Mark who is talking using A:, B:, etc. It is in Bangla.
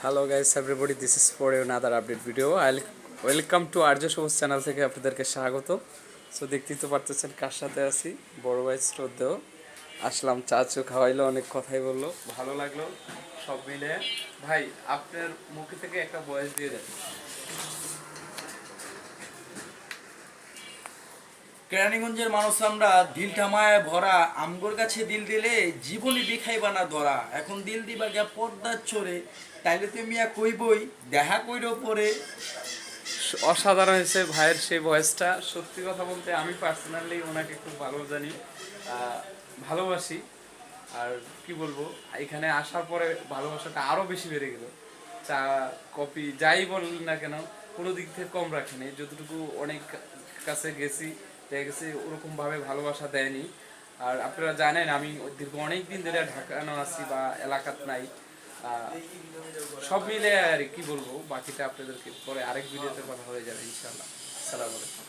A: Hello guys everybody, this is for another update video. Welcome to Arya Sabuj channel থেকে আপনাদেরকে স্বাগত। সো দেখতেই তো পারতেছেন কার সাথে আছি, বড় ভাই শ্রদ্ধেয় আসলাম। চাচু খাওয়াইলো, অনেক কথাই বললো, ভালো লাগলো সব মিলে। ভাই আপনার মুখে থেকে একটা ভয়েস দিয়ে দেন।
B: কেরানীগঞ্জের মানুষ আমরা দিল টামায় ভরা, আমগোর কাছে দিল দিলে জীবনে দেখাইবা না ধরা। এখন দিল দিবা গিয়া পর্দার চোরে, তাইলে তুমি কইবই দেখা কইরো পরে।
A: অসাধারণ হয়েছে ভাইয়ের সেই ভয়েসটা। সত্যি কথা বলতে আমি পার্সোনালি ওনাকে খুব ভালো জানি, ভালোবাসি। আর কি বলবো, এখানে আসার পরে ভালোবাসাটা আরও বেশি বেড়ে গেল। চা কফি যাই বললেন না কেন, কোনো দিক থেকে কম রাখেনি। যতটুকু অনেক কাছে গেছি, দেখা গেছে ওরকমভাবে ভালোবাসা দেয়নি। আর আপনারা জানেন আমি দীর্ঘ অনেক দিন ধরে ঢাকানো আছি বা এলাকাত নাই। সব মিলে আর কি বলবো, বাকিটা আপনাদেরকে পরে আরেক ভিডিওতে কথা হয়ে যাবে ইনশাল্লাহ। আসসালামু আলাইকুম।